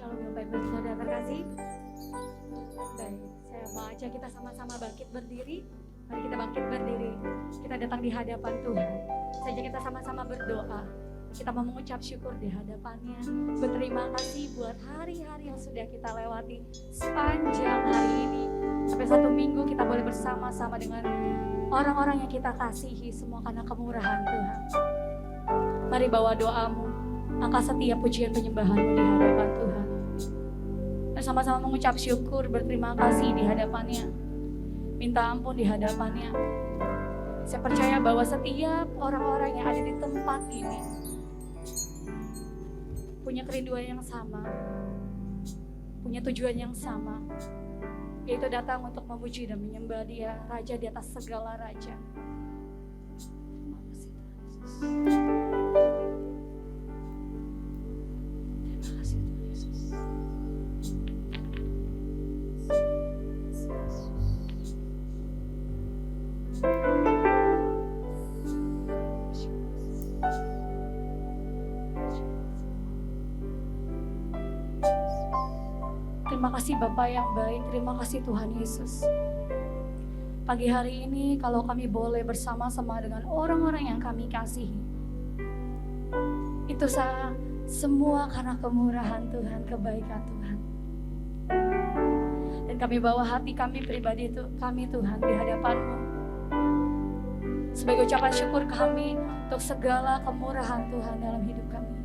Shalom Bapak Ibu Saudara terkasih. Baik, saya mau ajak kita sama-sama bangkit berdiri. Mari kita bangkit berdiri. Kita datang di hadapan Tuhan. Saja kita sama-sama berdoa. Kita mau mengucap syukur di hadapannya. Berterima kasih buat hari-hari yang sudah kita lewati sepanjang hari ini. Sampai satu minggu kita boleh bersama-sama dengan orang-orang yang kita kasihi, semua karena kemurahan Tuhan. Mari bawa doamu, angkat setiap pujian penyembahanmu di hadapan Tuhan. Dan sama-sama mengucap syukur, berterima kasih di hadapannya. Minta ampun di hadapannya. Saya percaya bahwa setiap orang-orang yang ada di tempat ini punya kerinduan yang sama, punya tujuan yang sama, yaitu datang untuk memuji dan menyembah Dia, Raja di atas segala raja. Terima kasih Tuhan Yesus. Terima kasih Tuhan Yesus. Terima kasih Bapa yang baik, terima kasih Tuhan Yesus. Pagi hari ini kalau kami boleh bersama-sama dengan orang-orang yang kami kasihi, itu semua karena kemurahan Tuhan, kebaikan Tuhan. Dan kami bawa hati kami pribadi kami Tuhan di hadapan-Mu sebagai ucapan syukur kami untuk segala kemurahan Tuhan dalam hidup kami.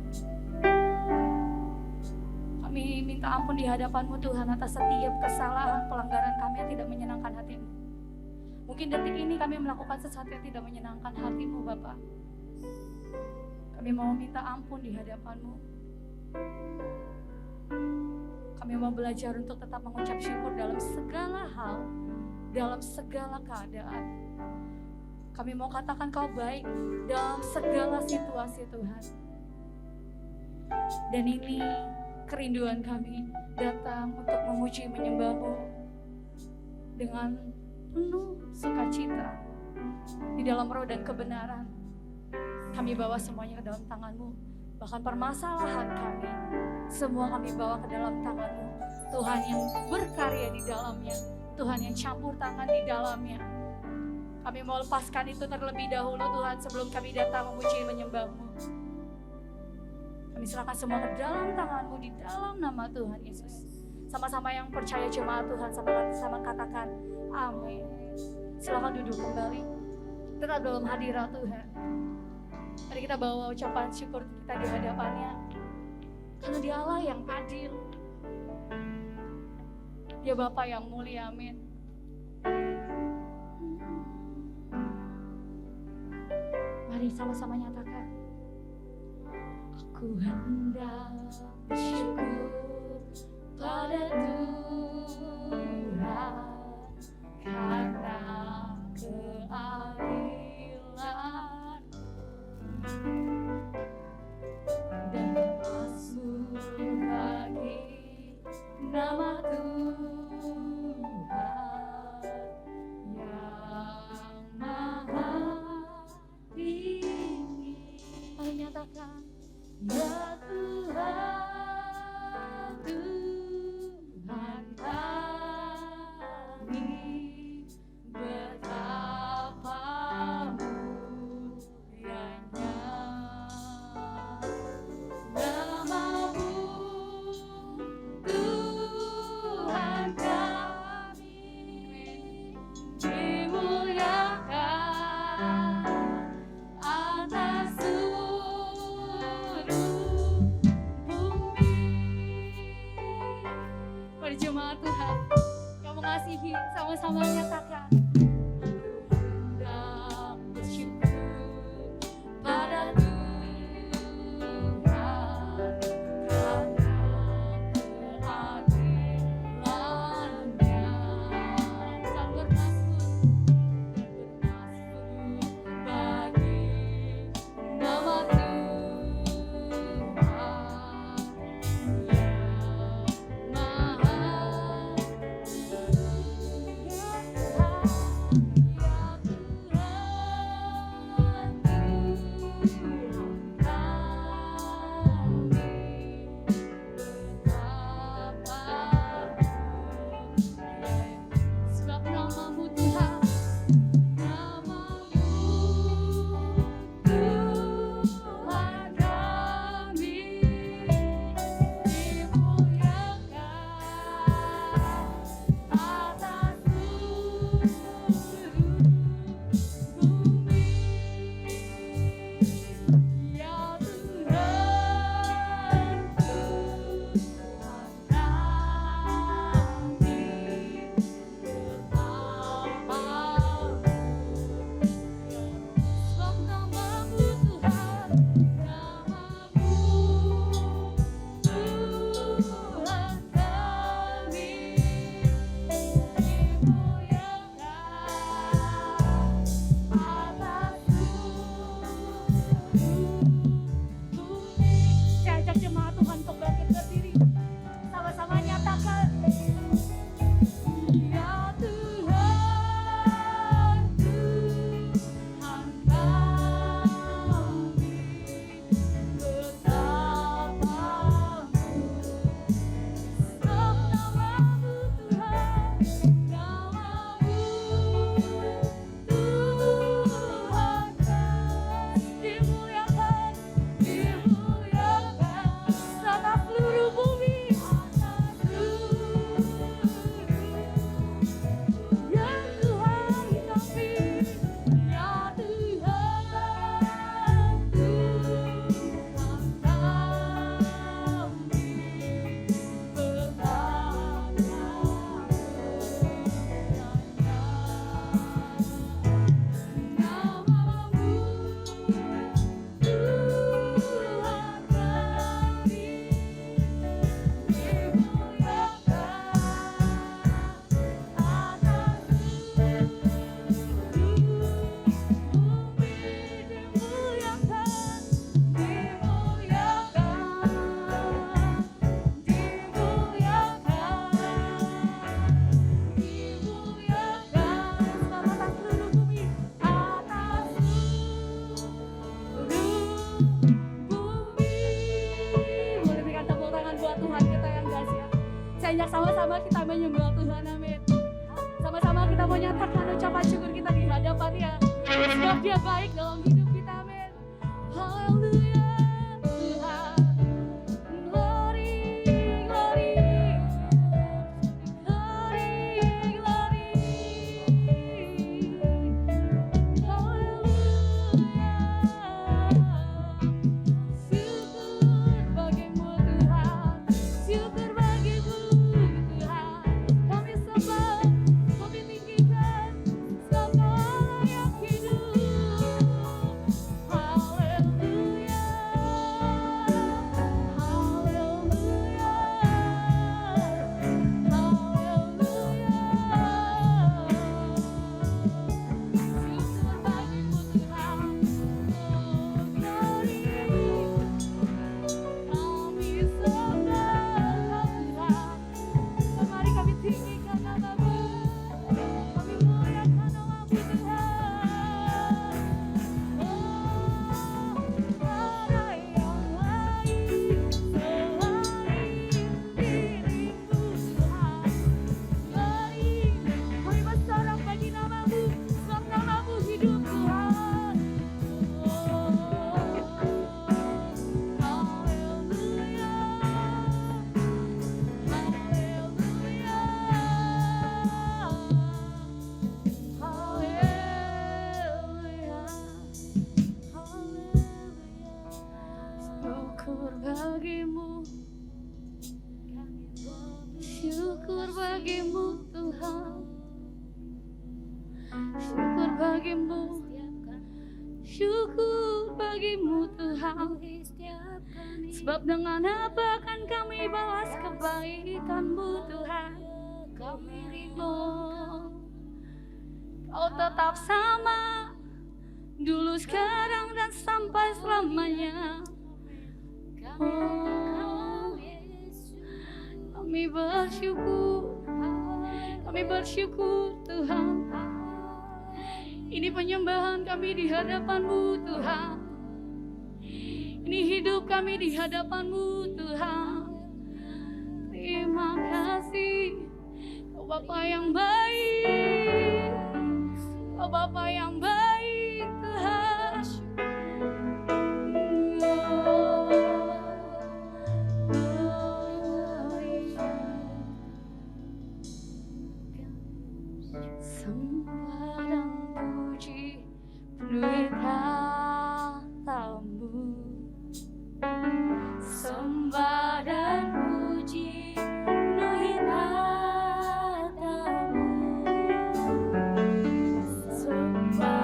Kami minta ampun di hadapan-Mu Tuhan atas setiap kesalahan, pelanggaran kami yang tidak menyenangkan hati-Mu. Mungkin detik ini kami melakukan sesuatu yang tidak menyenangkan hati-Mu Bapa. Kami mau minta ampun di hadapan-Mu. Kami mau belajar untuk tetap mengucap syukur dalam segala hal, dalam segala keadaan. Kami mau katakan Kau baik dalam segala situasi Tuhan. Dan ini kerinduan kami datang untuk memuji menyembah-Mu dengan penuh sukacita di dalam roh dan kebenaran. Kami bawa semuanya ke dalam tangan-Mu. Bahkan permasalahan kami, semua kami bawa ke dalam tangan-Mu. Tuhan yang berkarya di dalamnya, Tuhan yang campur tangan di dalamnya. Kami mau lepaskan itu terlebih dahulu Tuhan, sebelum kami datang memuji menyembah-Mu. Kami serahkan semua ke dalam tangan-Mu di dalam nama Tuhan Yesus. Sama-sama yang percaya jemaat Tuhan, sama-sama katakan amin. Silakan duduk kembali. Tetap dalam hadirat Tuhan. Mari kita bawa ucapan syukur kita di hadapannya. Karena Dia Allah yang adil. Dia Bapa yang mulia, amin. Mari sama-sama nyatakan. Aku hendak bersyukur pada Tuhan karena keadilan dan mazmur bagi nama Tuhan yang maha tinggi. Mari nyatakan ya Tuhan, Tuhan kami, betapa mulianya nama-Mu, Tuhan kami, dimuliakan atas jemaat Tuhan yang mengasihi, sama-sama menyatakan hendak bersyukur pada Tuhan karena keadilan-Nya dan bermasmur bagi nama Tuhan. banyak, sama-sama kita menyembah Tuhan, amin. Sama-sama kita mau nyatakan ucapan syukur kita di hadapan-Nya, sebab Dia baik dalam hidup kita, amin. Haleluya Tuhan. Glory, glory, glory, glory. Haleluya. Syukur bagimu Tuhan, syukur bagimu Tuhan. Kami sembah, kami tinggikan, sebab Kau layak hidup. Haleluya, haleluya, haleluya. Syukur bagimu Tuhan, oh glory. Kami sembah Tuhan, mari kami tinggikan nama-Mu, kami muliakan nama-Mu Tuhan. Oh, ada yang lain selain dirimu Tuhan. Glory, kami bersorak bagi nama-Mu, sebab nama-Mu hidup Tuhan. Haleluya, haleluya, haleluya, haleluya. Syukur bagimu, syukur bagimu Tuhan, syukur bagimu, syukur bagimu Tuhan. Sebab dengan apa akan kami balas kebaikan-Mu Tuhan? Kami rindu Kau tetap sama, dulu, sekarang, dan sampai selamanya. Oh, kami bersyukur Tuhan. Ini penyembahan kami di hadapan-Mu Tuhan. Ini hidup kami di hadapan-Mu Tuhan. Terima kasih, Kau Bapa yang baik, Kau Bapa yang baik Tuhan. Sembah dan puji penuhi kata-Mu. Sembah dan puji penuhi kata-Mu. Sembah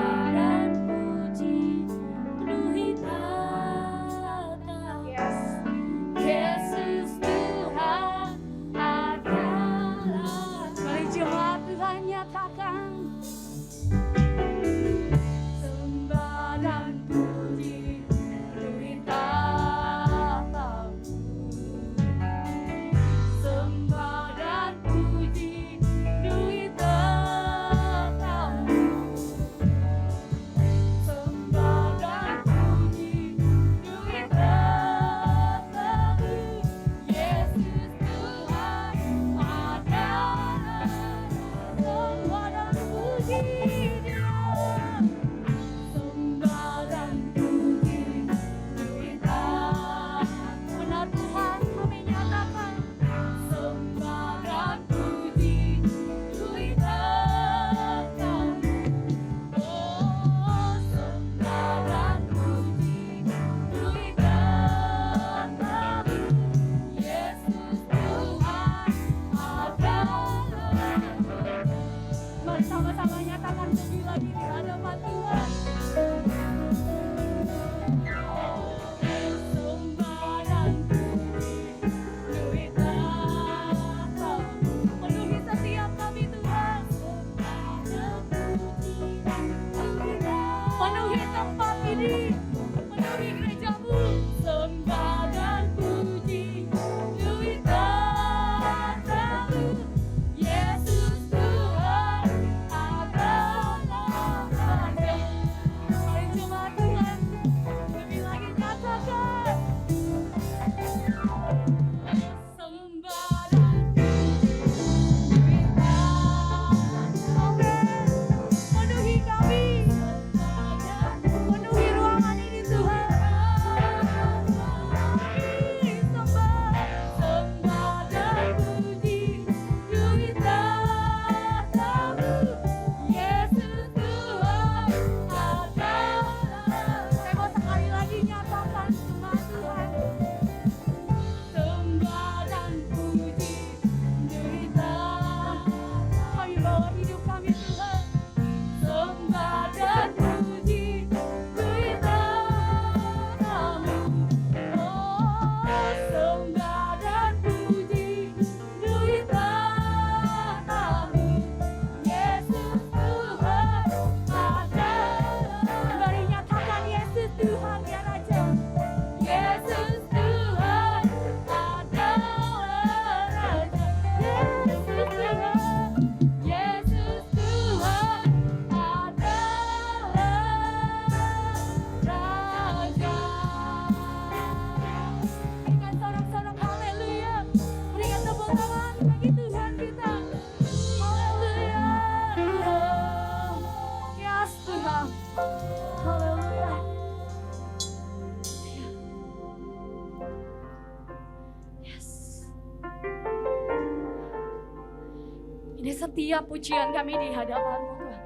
Ya, setiap pujian kami di hadapan-Mu Tuhan,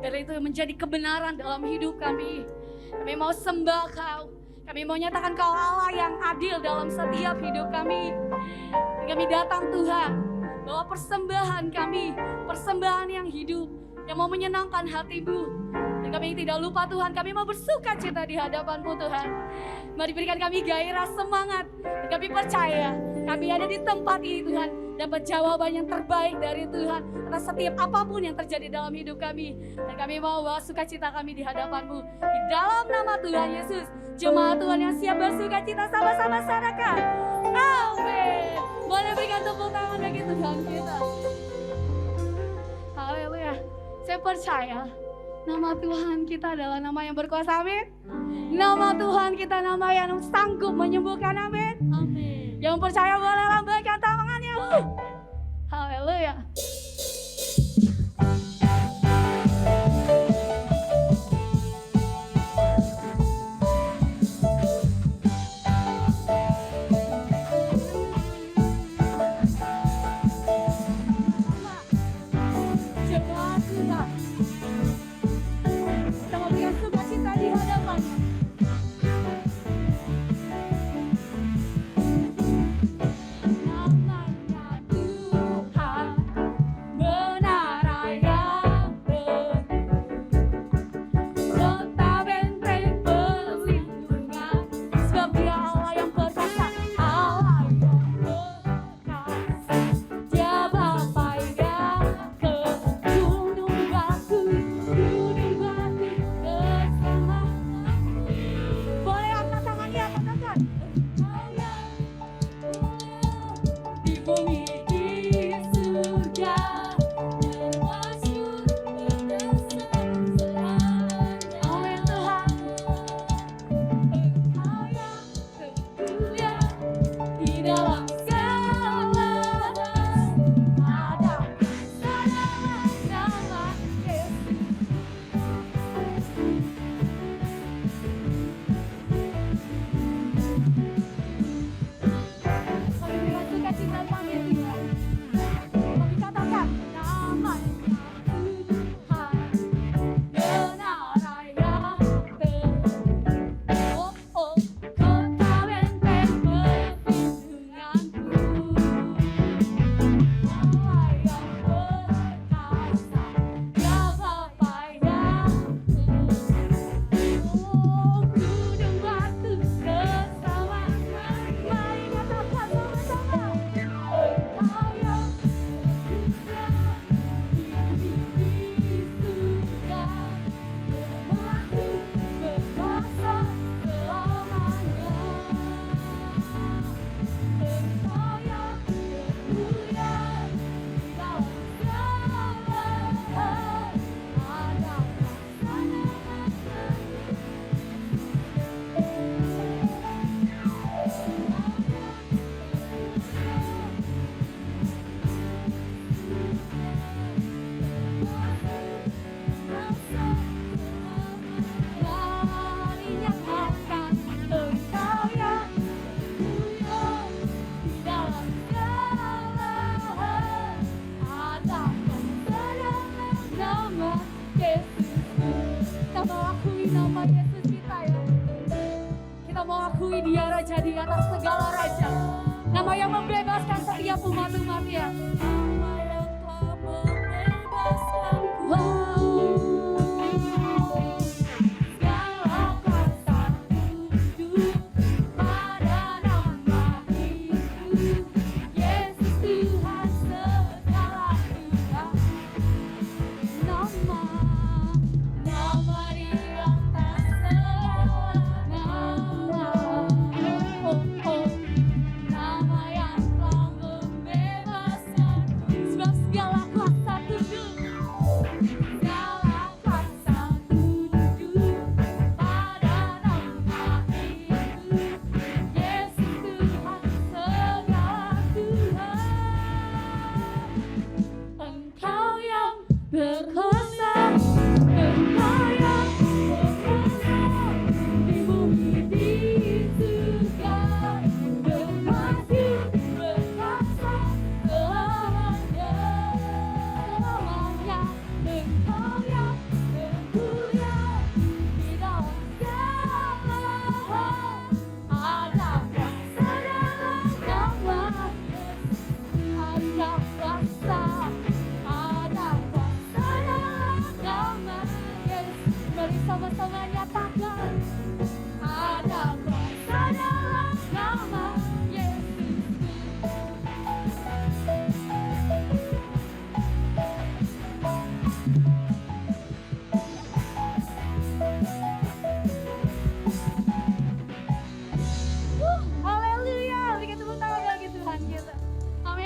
biar itu menjadi kebenaran dalam hidup kami. Kami mau sembah Kau. Kami mau nyatakan Kau Allah yang adil dalam setiap hidup kami. Kami datang Tuhan, bawa persembahan kami, persembahan yang hidup, yang mau menyenangkan hati-Mu. Dan kami tidak lupa Tuhan, kami mau bersuka cita di hadapan-Mu Tuhan. Mari berikan kami gairah semangat. Dan kami percaya kami ada di tempat ini Tuhan, dapat jawaban yang terbaik dari Tuhan atas setiap apapun yang terjadi dalam hidup kami. Dan kami mau bawa sukacita kami di hadapan-Mu. Di dalam nama Tuhan Yesus, jemaat Tuhan yang siap bersukacita sama-sama sarakan. Amin. Boleh berikan tepuk tangan bagi Tuhan kita. Haleluya. Saya percaya nama Tuhan kita adalah nama yang berkuasa, amin. Nama Tuhan kita nama yang sanggup menyembuhkan, amin. Amin. Yang percaya boleh lambaikan tangannya. Haleluya. Cinta kami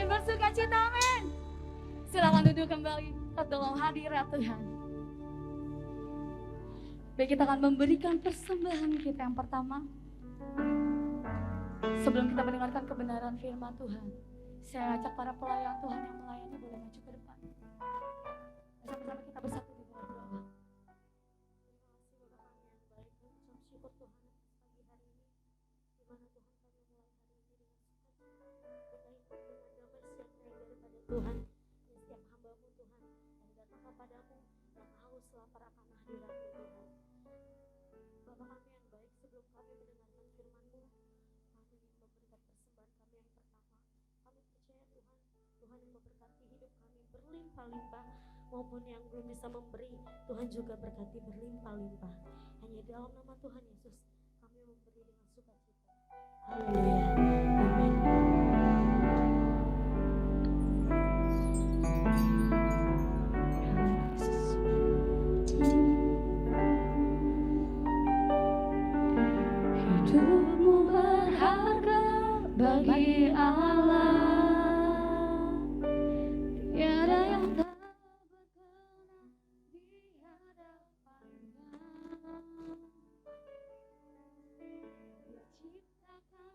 kami bersuka cita, amin. Silakan duduk kembali dalam hadirat Tuhan. Baik, kita akan memberikan persembahan kita yang pertama. Sebelum kita mendengarkan kebenaran firman Tuhan, saya ajak para pelayan Tuhan yang melayani boleh maju ke depan. Bersama-sama kita bersatu di bawah doa. Tuhan, setiap hamba-Mu Tuhan yang datang kepadamu yang haus lapar akan hadirat-Mu Tuhan. Bapa kami yang baik, sebelum kami mendengarkan firman-Mu, kami ingin memberikan persembahan kami yang pertama. Kami percaya Tuhan, Tuhan yang memberkati hidup kami berlimpah-limpah, maupun yang belum bisa memberi, Tuhan juga berkati berlimpah-limpah. Hanya dalam nama Tuhan Yesus kami memberi dengan sukacita. Haleluya. Amin. Hidupmu berharga bagi Allah, tiada yang tak berkenan di hadapannya. Diciptakan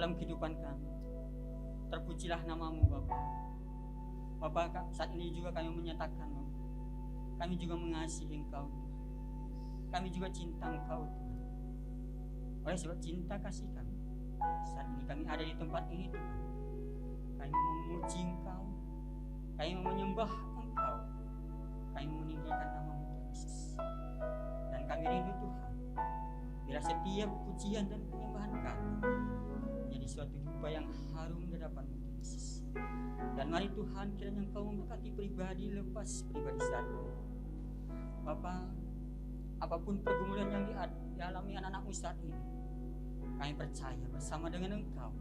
dalam kehidupan kami. Terpujilah namamu Bapa. Bapa, saat ini juga kami menyatakan Bapa, kami juga mengasihi Engkau Tuhan. Kami juga cinta Engkau Tuhan. Oleh sebab cinta kasih kami, saat ini kami ada di tempat ini Tuhan. Kami memuji Engkau, kami menyembah Engkau, kami meninggikan namamu Tuhan Yesus. Dan kami rindu Tuhan, bila setiap pujian dan penyembahan kami menjadi suatu dupa yang harum di hadapan Tuhan Yesus. Dan mari Tuhan, kiranya Engkau memberkati pribadi lepas pribadi saat ini. Bapa, apapun pergumulan yang dialami anak-anak-Mu saat ini, kami percaya bersama dengan Engkau,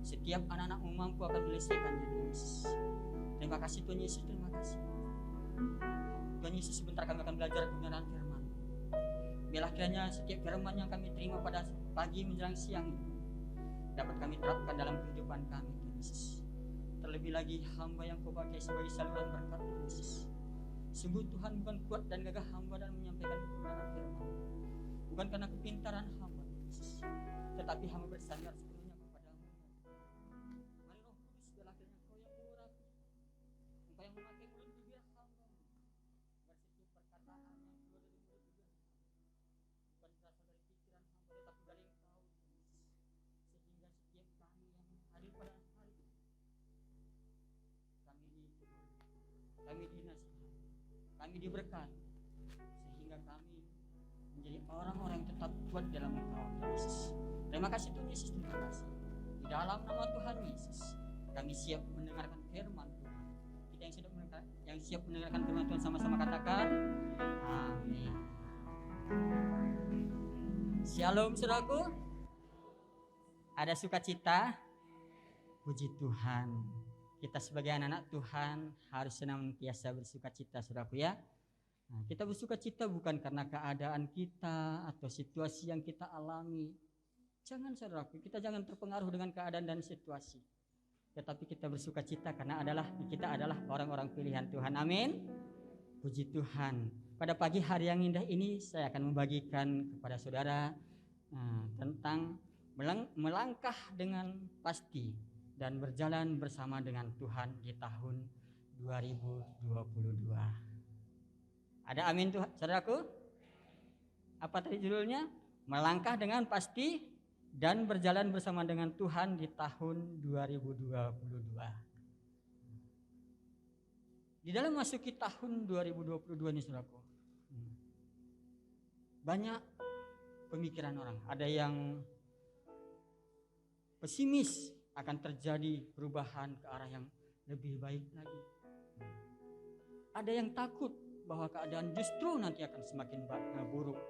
setiap anak-anak-Mu mampu akan menyelesaikannya Tuhan Yesus. Terima kasih Tuhan Yesus, terima kasih Tuhan Yesus. Sebentar kami akan belajar kebenaran firman. Biarlah kiranya setiap firman yang kami terima pada pagi menjelang siang ini dapat kami terapkan dalam kehidupan kami Tuhan Yesus. Terlebih lagi hamba yang Kau pakai sebagai saluran berkat Tuhan Yesus. Sungguh Tuhan, bukan kuat dan gagah hamba dalam menyampaikan kebenaran firman, bukan karena kepintaran hamba Tuhan Yesus, tetapi hamba bersandar sepenuhnya kepadamu. Mari Roh Kudus, biarlah kiranya Engkau yang mengurapi, Engkau yang memakai mulut bibir hamba, agar setiap perkataan yang keluar dari mulut bibir bukan berasal dari pikiran hamba, tetapi dari Engkau Tuhan Yesus. Sehingga setiap kami yang hadir pada hari ini, kami ditegur, kami dinasihati, kami diberkati, sehingga kami menjadi orang-orang yang tetap kuat dalam Engkau Tuhan Yesus. Terima kasih Tuhan Yesus, terima kasih. Di dalam nama Tuhan Yesus, kami siap mendengarkan firman Tuhan. Kita yang siap mendengarkan firman Tuhan sama-sama katakan amin. Shalom saudaraku. Ada sukacita? Puji Tuhan. Kita sebagai anak-anak Tuhan harus senantiasa bersukacita saudaraku ya. Nah, kita bersukacita bukan karena keadaan kita atau situasi yang kita alami. Jangan saudaraku, kita jangan terpengaruh dengan keadaan dan situasi. Tetapi kita bersukacita karena kita adalah orang-orang pilihan Tuhan. Amin. Puji Tuhan. Pada pagi hari yang indah ini saya akan membagikan kepada saudara tentang melangkah dengan pasti dan berjalan bersama dengan Tuhan di tahun 2022. Ada amin Tuhan, saudaraku? Apa tadi judulnya? Melangkah dengan pasti dan berjalan bersama dengan Tuhan di tahun 2022. Di dalam masuki tahun 2022 ini saudaraku, banyak pemikiran orang. Ada yang pesimis akan terjadi perubahan ke arah yang lebih baik lagi. Ada yang takut bahwa keadaan justru nanti akan semakin buruk.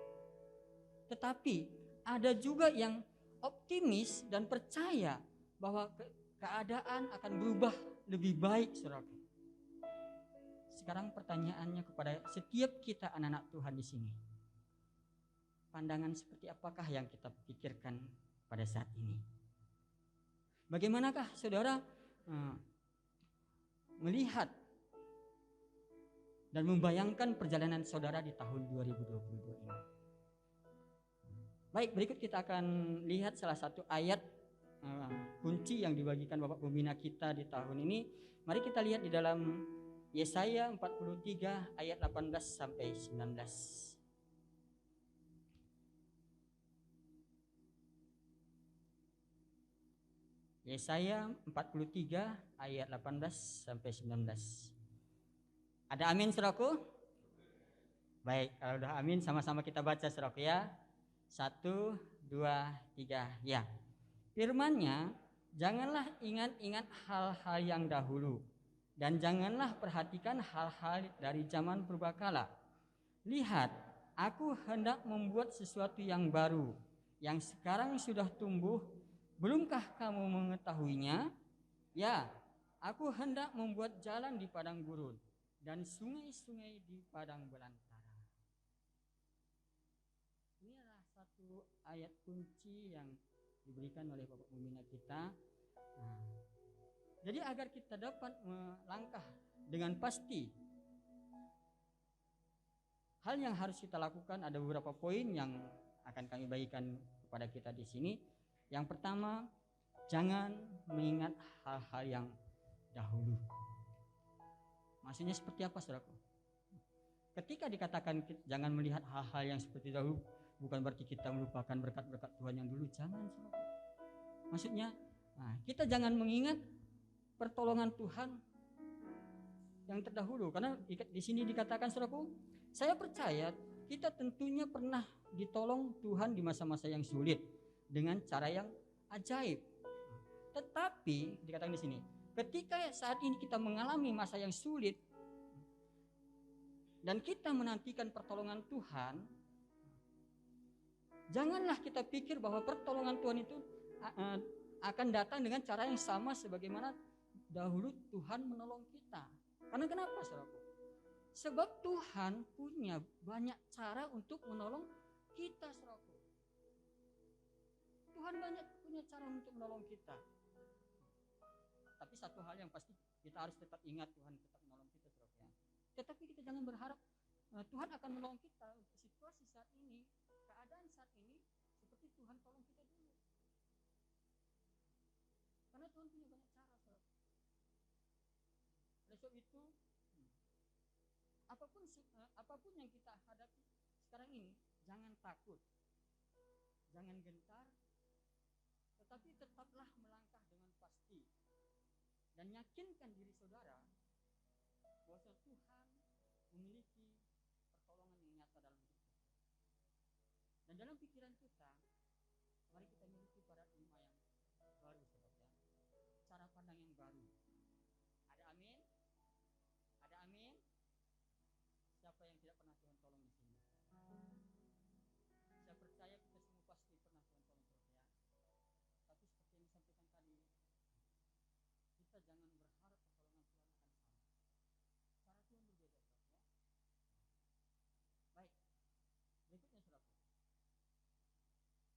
Tetapi ada juga yang optimis dan percaya bahwa keadaan akan berubah lebih baik saudaraku. Sekarang pertanyaannya kepada setiap kita anak-anak Tuhan di sini. Pandangan seperti apakah yang kita pikirkan pada saat ini? Bagaimanakah saudara melihat dan membayangkan perjalanan saudara di tahun 2022 ini? Baik, berikut kita akan lihat salah satu ayat kunci yang dibagikan Bapak Pembina kita di tahun ini. Mari kita lihat di dalam Yesaya 43 ayat 18 sampai 19. Yesaya 43 ayat 18 sampai 19. Ada amin saudaraku? Baik, kalau udah amin sama-sama kita baca saudaraku ya. 1, 2, 3 ya. Firman-Nya, janganlah ingat-ingat hal-hal yang dahulu, dan janganlah perhatikan hal-hal dari zaman purbakala. Lihat, aku hendak membuat sesuatu yang baru, yang sekarang sudah tumbuh. Belumkah kamu mengetahuinya? Ya, aku hendak membuat jalan di padang gurun dan sungai-sungai di padang belantara. Ini adalah satu ayat kunci yang diberikan oleh Bapak Pembina kita. Jadi agar kita dapat melangkah dengan pasti, hal yang harus kita lakukan ada beberapa poin yang akan kami bagikan kepada kita di sini. Yang pertama, jangan mengingat hal-hal yang dahulu. Maksudnya seperti apa, saudaraku? Ketika dikatakan jangan melihat hal-hal yang seperti dahulu, bukan berarti kita melupakan berkat-berkat Tuhan yang dulu. Jangan, saudaraku. Maksudnya, kita jangan mengingat pertolongan Tuhan yang terdahulu. Karena di sini dikatakan, saudaraku, saya percaya kita tentunya pernah ditolong Tuhan di masa-masa yang sulit dengan cara yang ajaib. Tetapi dikatakan di sini, ketika saat ini kita mengalami masa yang sulit dan kita menantikan pertolongan Tuhan, janganlah kita pikir bahwa pertolongan Tuhan itu akan datang dengan cara yang sama sebagaimana dahulu Tuhan menolong kita. Karena kenapa, saudaraku? Sebab Tuhan punya banyak cara untuk menolong kita, saudaraku. Tuhan banyak punya cara untuk menolong kita. Tapi satu hal yang pasti kita harus tetap ingat, Tuhan tetap menolong kita, saudaraku. Tetapi kita jangan berharap Tuhan akan menolong kita untuk situasi saat ini, keadaan saat ini seperti Tuhan tolong kita dulu. Karena Tuhan punya banyak cara, saudaraku. Oleh sebab itu, apapun yang kita hadapi sekarang ini, jangan takut, jangan gentar, tetapi tetaplah melangkah dengan pasti dan yakinkan diri saudara bahwa Tuhan memiliki pertolongan yang nyata dalam hidup kita. Dan dalam pikiran kita, mari kita miliki paradigma yang baru, saudara. Cara pandang yang baru. Ada amin? Ada amin? Siapa yang tidak pernah Tuhan tolong di sini? Saya percaya kita semua pasti pernah Tuhan tolong, saudara. Tapi seperti yang disampaikan tadi, kita jangan berharap pertolongan Tuhan akan sama. Cara Tuhan berbeda, saudara. Baik, berikutnya, saudara.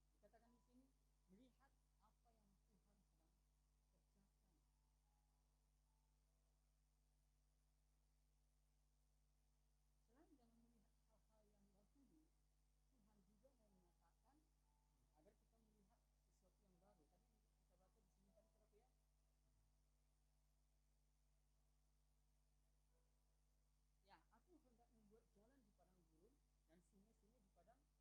Dikatakan di sini, melihat apa yang Tuhan sedang kerjakan. Selain jangan melihat hal-hal yang dahulu, Tuhan juga mau menyatakan agar kita melihat sesuatu yang baru. Tadi kita baca di sini tadi, saudara, ya. Ya, aku hendak membuat jalan di padang gurun dan sungai-sungai di padang belantara.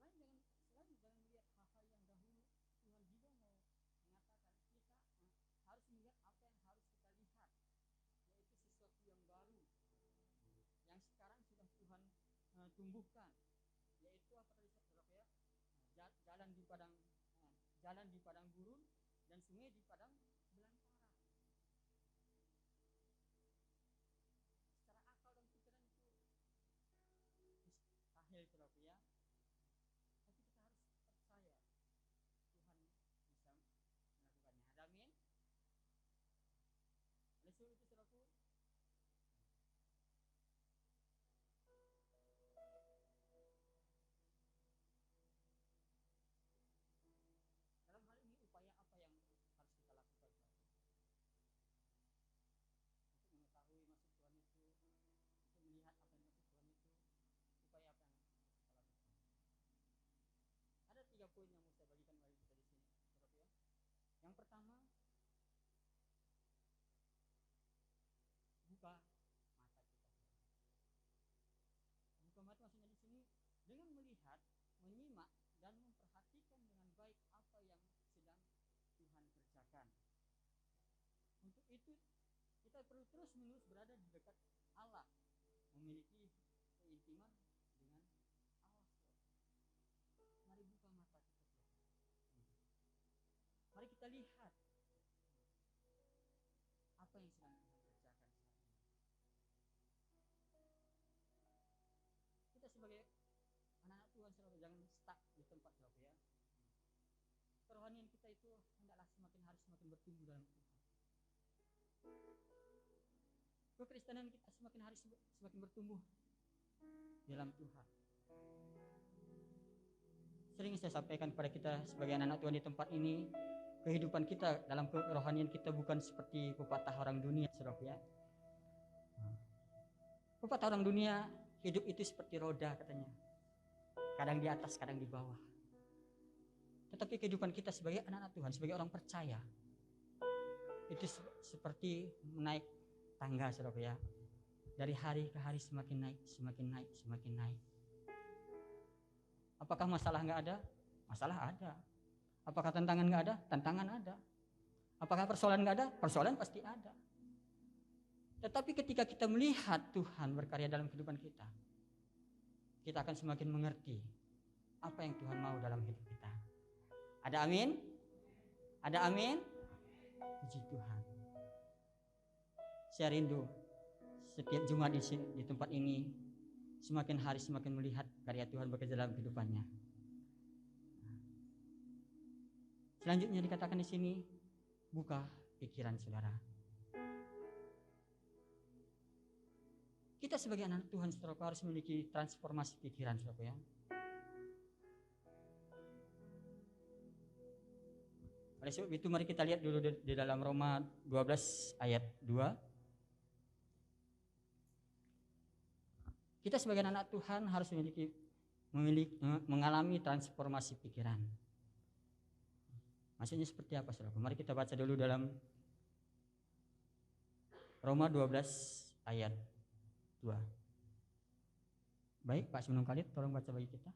Di sini dikatakan selain jangan melihat hal-hal yang dahulu, Tuhan juga mau mengatakan kita harus melihat apa yang harus kita lihat, yaitu sesuatu yang baru yang sekarang sudah Tuhan tumbuhkan, yaitu apa tadi, saudara, ya? Jalan di padang gurun dan sungai di padang belantara. Secara akal dan pikiran itu mustahil, saudara, ya. Tapi kita harus percaya Tuhan bisa melakukannya. Ada amin? Oleh sebab itu, saudaraku, dalam hal ini upaya apa yang harus kita lakukan, saudaraku? Untuk mengetahui maksud Tuhan itu, untuk melihat apa yang maksud Tuhan itu, upaya apa yang harus kita lakukan? Ada 3 poin yang mau saya bagikan bagi kita di sini, saudaraku, ya. Yang pertama, buka mata kita. Buka mata maksudnya di sini dengan melihat, menyimak dan memperhatikan dengan baik apa yang sedang Tuhan kerjakan. Untuk itu kita perlu terus-menerus berada di dekat Allah, memiliki keintiman dengan Allah. Mari buka mata kita. Mari kita lihat apa yang sedang Tuhan kerjakan saat ini. Kita sebagai anak-anak Tuhan, saudara, jangan stuck di tempat, saudara, ya. Kerohanian kita itu hendaklah semakin hari semakin bertumbuh dalam Tuhan. Kekristenan kita semakin hari semakin bertumbuh dalam Tuhan. Sering saya sampaikan kepada kita sebagai anak-anak Tuhan di tempat ini, kehidupan kita dalam kerohanian kita bukan seperti pepatah orang dunia, saudara, ya. Bapak tahu orang dunia hidup itu seperti roda katanya. Kadang di atas, kadang di bawah. Tetapi kehidupan kita sebagai anak-anak Tuhan, sebagai orang percaya, itu seperti menaik tangga, saudaraku ya. Dari hari ke hari semakin naik, semakin naik, semakin naik. Apakah masalah nggak ada? Masalah ada. Apakah tantangan nggak ada? Tantangan ada. Apakah persoalan nggak ada? Persoalan pasti ada. Tetapi ketika kita melihat Tuhan berkarya dalam kehidupan kita, kita akan semakin mengerti apa yang Tuhan mau dalam hidup kita. Ada amin? Ada amin? Puji Tuhan. Saya rindu setiap Jumat di tempat ini, semakin hari semakin melihat karya Tuhan bekerja dalam kehidupannya. Selanjutnya dikatakan di sini, buka pikiran saudara. Kita sebagai anak Tuhan, saudara, harus memiliki transformasi pikiran, saudara ya. Oleh sebab itu mari kita lihat dulu di dalam Roma 12 ayat 2. Kita sebagai anak Tuhan harus mengalami transformasi pikiran. Maksudnya seperti apa, saudara? Mari kita baca dulu dalam Roma 12 ayat 2. Baik, Pak Simon Khalid, tolong baca bagi kita.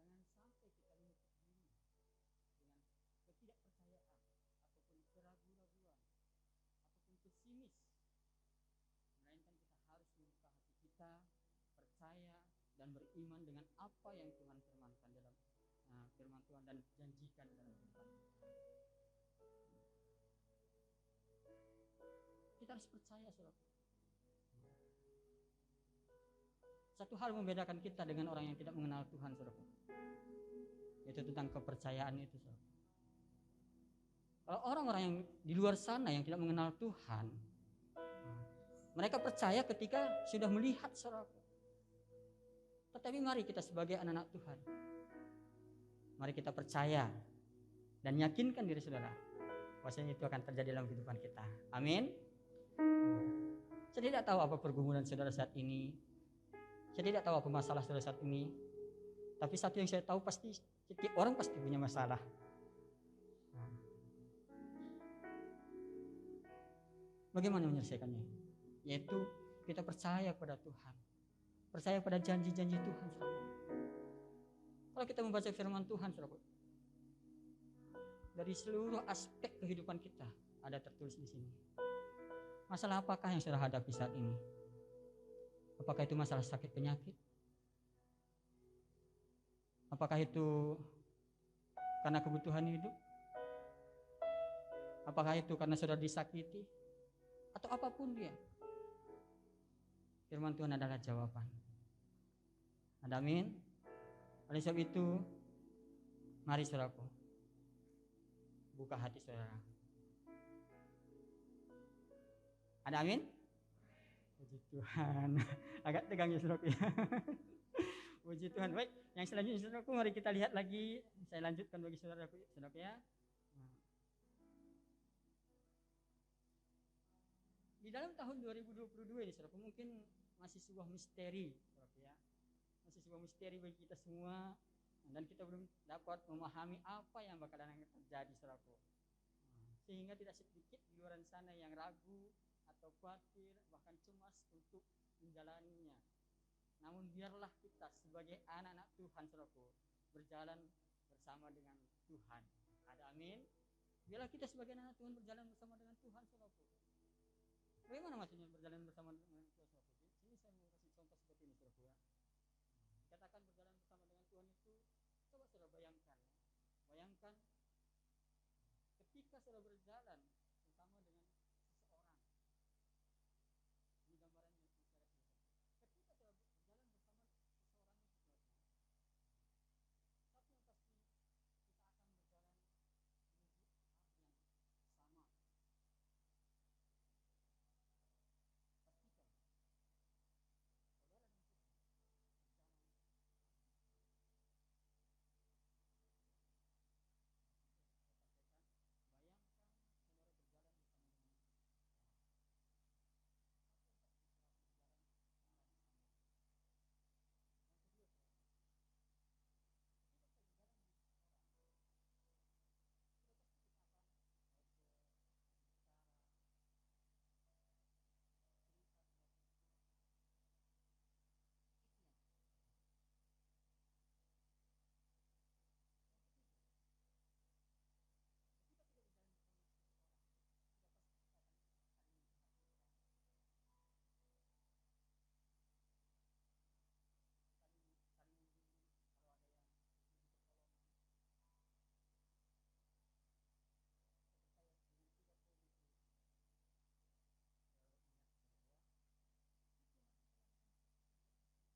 Jangan sampai kita menutup diri dengan ketidakpercayaan ataupun keraguan-raguan ataupun pesimis, melainkan kita harus membuka hati kita, percaya dan beriman dengan apa yang Tuhan firmankan dalam firman Tuhan dan janjikan dalam kehidupan kita. Kita harus percaya, saudara. Satu hal membedakan kita dengan orang yang tidak mengenal Tuhan, saudara, yaitu tentang kepercayaan itu, saudara. Kalau orang-orang yang di luar sana yang tidak mengenal Tuhan, mereka percaya ketika sudah melihat, saudara. Tetapi mari kita sebagai anak-anak Tuhan, mari kita percaya dan yakinkan diri saudara, bahwasanya itu akan terjadi dalam kehidupan kita. Amin. Saya tidak tahu apa pergumulan saudara saat ini. Saya tidak tahu apa masalah saudara saat ini. Tapi satu yang saya tahu, pasti setiap orang pasti punya masalah. Bagaimana menyelesaikannya? Yaitu kita percaya pada Tuhan. Percaya pada janji-janji Tuhan, saudara. Kalau kita membaca firman Tuhan, saudara, dari seluruh aspek kehidupan kita ada tertulis di sini. Masalah apakah yang saudara hadapi saat ini? Apakah itu masalah sakit penyakit? Apakah itu karena kebutuhan hidup? Apakah itu karena saudara disakiti? Atau apapun dia? Firman Tuhan adalah jawaban. Ada amin? Oleh sebab itu, mari saudaraku, buka hati saudara. Ada amin? Puji Tuhan. Agak tegang ya saudaraku ya. Puji Tuhan. Baik, yang selanjutnya saudaraku, mari kita lihat lagi. Saya lanjutkan bagi saudaraku ya. Di dalam tahun 2022 ini saudaraku, mungkin masih sebuah misteri, saudaraku ya. Masih sebuah misteri bagi kita semua, dan kita belum dapat memahami apa yang bakalan terjadi, saudaraku. Sehingga tidak sedikit di luar sana yang ragu atau khawatir, bahkan cemas untuk menjalaninya. Namun biarlah kita sebagai anak-anak Tuhan, saudaraku, berjalan bersama dengan Tuhan. Ada amin. Biarlah kita sebagai anak Tuhan berjalan bersama dengan Tuhan, saudaraku. Bagaimana maksudnya berjalan bersama dengan Tuhan, saudaraku? Sini saya mau kasih contoh seperti ini, saudaraku ya. Dikatakan berjalan bersama dengan Tuhan itu, coba saudara bayangkan ya. Bayangkan ketika saudara berjalan bersama dengan seseorang. Ini gambarannya masyarakat kita. Ketika saudara berjalan bersama seseorang itu, satu yang pasti kita akan berjalan menuju arah yang sama. Pastikan saudara dan Tuhan berjalan. Saya sampaikan, bayangkan saudara berjalan bersama dengan orang.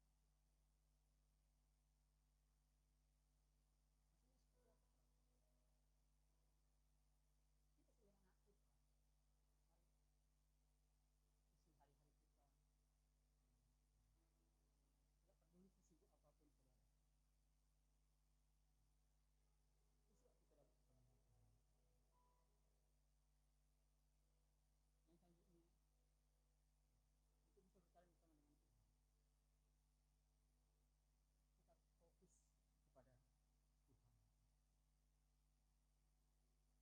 Satu yang pasti saudara berjalan arah yang sama. Yang kedua, saudara, ketika kita berjalan dengan seseorang, sudah pasti kita akan ngobrol, berbicara, cerita tentang itu. Itu yang ketiga, ketika kita berjalan bersama seseorang, sudah pasti kita akan saling memperhatikan, saling memberi kalau ada yang butuh pertolongan. Jadi saya dengan 30 itu ingat bahwa itu yang kita lakukan. Maksudnya seperti apa? Kita sebagai anak Tuhan, mari isi hari-hari kita, tidak peduli sesibuk apapun saudara, isi waktu saudara bersama dengan Tuhan. Yang selanjutnya, untuk bisa berjalan bersama dengan Tuhan, kita harus fokus kepada Tuhan.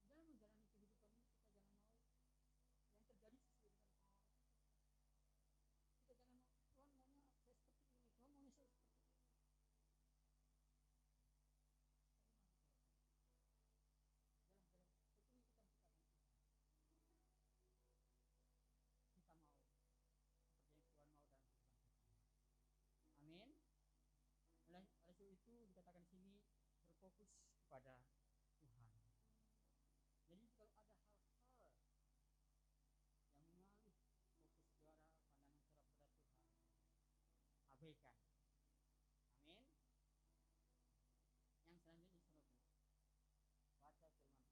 Dalam menjalani kehidupan ini, kita jangan mau yang terjadi sesuai dengan kemauan kita. Kita jangan mau, Tuhan maunya saya seperti ini, Tuhan maunya saya seperti ini. Bagaimana saudara? Dalam pertunjukan kita dengan Tuhan, kita mau seperti yang Tuhan mau dalam kehidupan kita. Amin. Oleh sebab itu dikatakan di sini berfokus kepada Tuhan. Jadi kalau ada hal-hal yang mengalih fokus saudara, pandangan saudara pada Tuhan, abaikan. Amin. Yang selanjutnya saudara, baca firman Tuhan setiap hari. Siapa yang setiap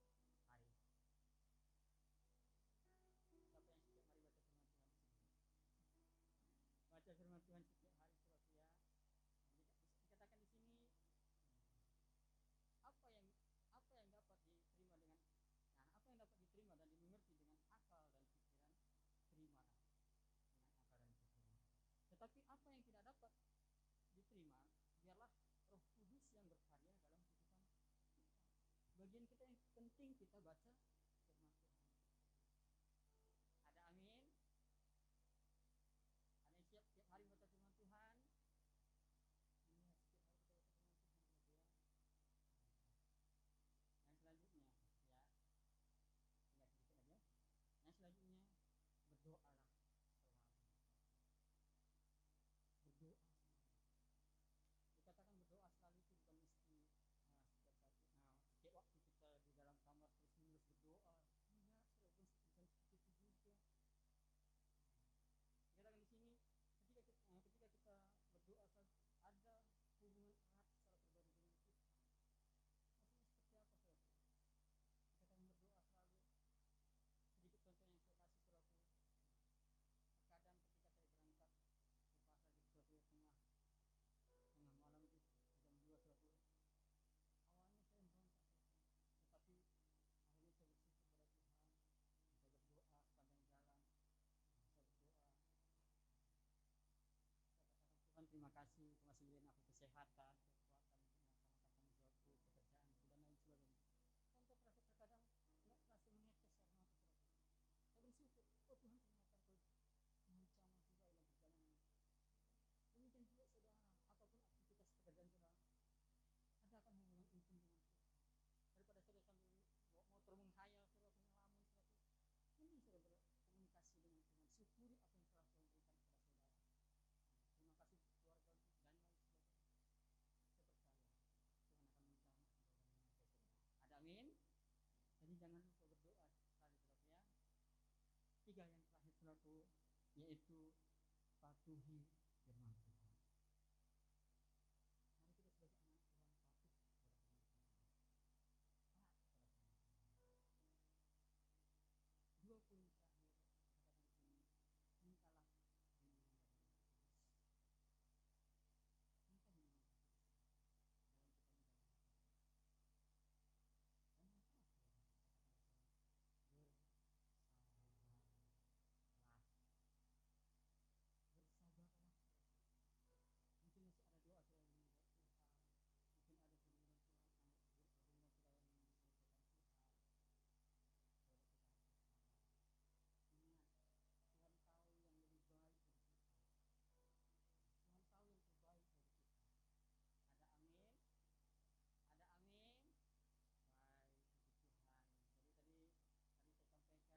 hari baca firman Tuhan di sini? Baca firman Tuhan setiap hari, saudara ya. Dikatakan di sini apa yang dapat diterima dengan apa yang dapat diterima dan dimengerti dengan akal dan pikiran, terima dengan akal dan pikiran. Tetapi apa yang tidak dapat diterima, biarlah Roh Kudus yang berkarya dalam kehidupan kita. Bagian kita yang penting kita baca firman Tuhan. Ada amin? Ada yang siap setiap hari baca firman Tuhan? Ini setiap hari kita baca firman Tuhan, ya. Yang selanjutnya, ya, tinggal sedikit aja. Yang selanjutnya, berdoalah selalu. Berdoa selalu. Dikatakan berdoa selalu itu bukan mesti setiap waktu kita di dalam kamar terus menerus berdoa. terima kasih masih berikan aku kesehatan, kekuatan untuk melaksanakan tanggung jawabku, pekerjaanku dan lain sebagainya. Tanpa terasa terkadang nggak terasa menetes air mata saudara. Saya bersyukur, oh Tuhan ternyata Engkau mengancam juga dalam perjalanan. Demikian juga saudara, apapun aktivitas pekerjaan saudara, adakan hubungan intim dengan Tuhan. Daripada saudara sambil bawa motor menghayal saudara pengalaman saudara, ini saudara berkomunikasi dengan Tuhan. Syukuri apa yang telah Tuhan berikan kepada saudara. Terima kasih keluarga dan lain sebagainya. Saya percaya Tuhan akan menjamah saudara. Ada amin. Jadi jangan lupa berdoa sekali saudara ya. 3 yang terakhir saudara, yaitu patuhi firman Tuhan. Mari kita sebagai anak Tuhan patuh kepada firman Tuhan. Taat kepada firman Tuhan. 2 poin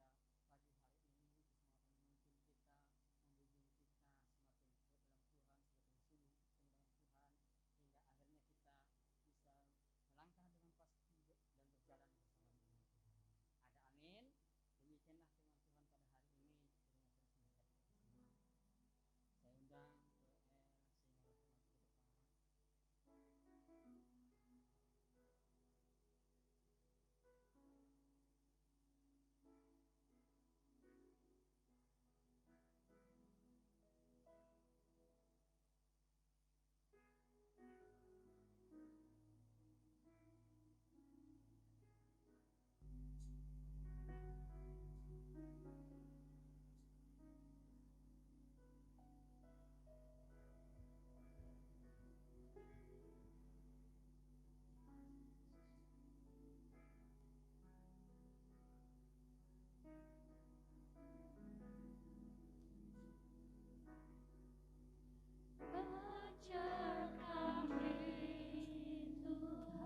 terakhir katakan di sini, mintalah bimbingan dari Roh Kudus. Minta bimbingan Roh Kudus dalam kita menjalani hidup. Dan yang terakhir katakan di sini, bersabarlah. Mungkin masih ada doa saya yang membuat Tuhan, mungkin ada firman Tuhan, firman Tuhan yang menyampaikan Tuhan. Saudara kita harus bersabar. Ingat, Tuhan tahu yang lebih baik bagi kita. Tuhan tahu yang terbaik bagi kita. Ada amin? Ada amin? Baik, puji Tuhan. Jadi tadi saya sampaikan supaya kita dapat melangkah dengan pasti di dalam Tuhan. Dikatakan di sini jangan mengingat hal yang dahulu, kita harus mengubah paradigma kita. Yang kedua tadi saya sampaikan kita harus melihat apa yang sedang Tuhan kerjakan. Dan juga tadi saya sampaikan kepada kita bahwasanya kita harus berjalan bersama dengan Tuhan. Saya percaya lewat pembelajaran pada pagi hari ini semua akan menuntun kita, membimbing kita semakin kuat dalam Tuhan, semakin sungguh dengan Tuhan, hingga akhirnya kita bisa melangkah dengan pasti dan berjalan bersama dengan Tuhan. Ada amin? Demikianlah firman Tuhan pada hari ini. Terima kasih. Saya undang sehingga masuk ke depan. Ajar kami Tuhan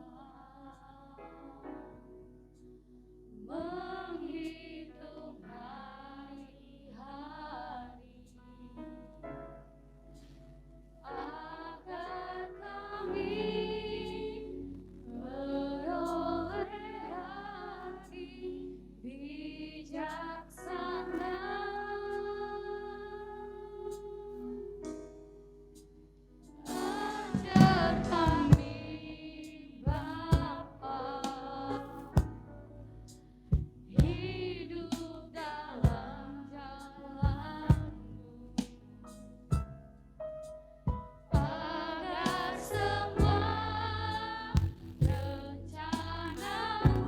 menghitung hari-hari agar kami beroleh hati bijaksana. Ajar kami Bapa hidup dalam jalan-Mu, agar semua rencana-Mu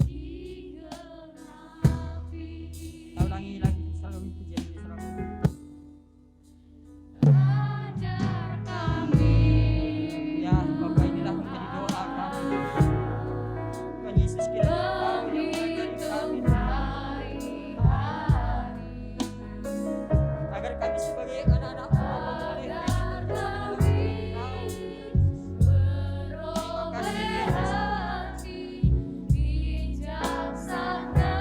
digenapi. Kita ulangi lagi selalu pujian ini selalu. Ajar kami Ya, Bapak inilah menjadi doa kami. Tuhan Yesus kiranya Engkau yang mengajari kami hari-hari agar kami sebagai anak-anak Bapa boleh hidup bersama dengan Engkau. beroleh hati bijaksana.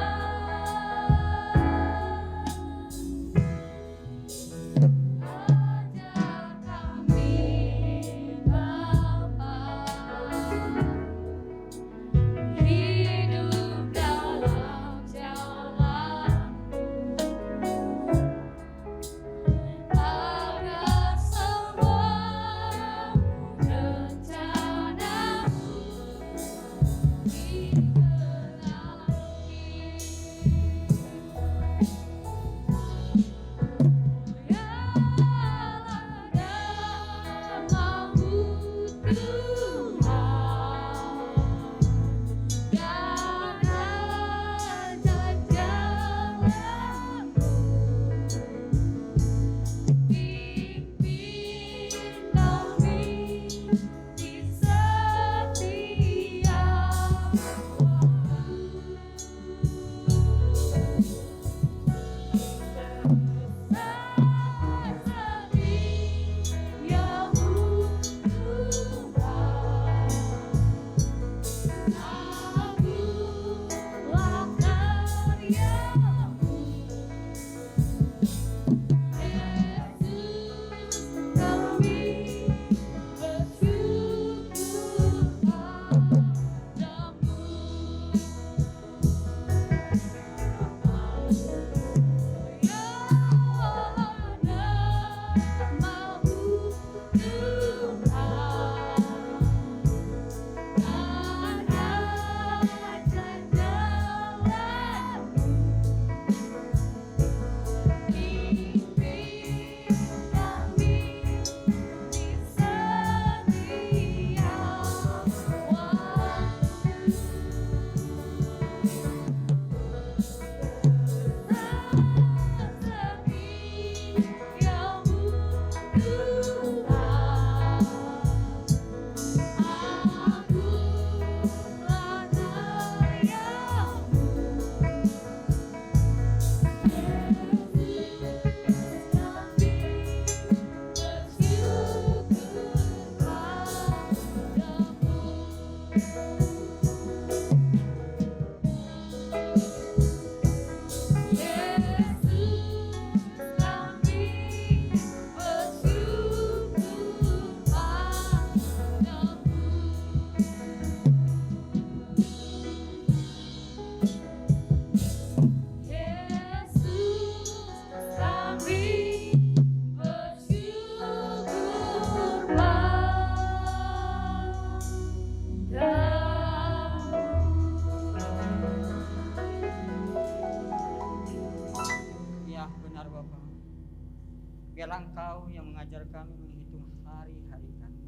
Biarlah Engkau yang mengajar kami menghitung hari-hari kami,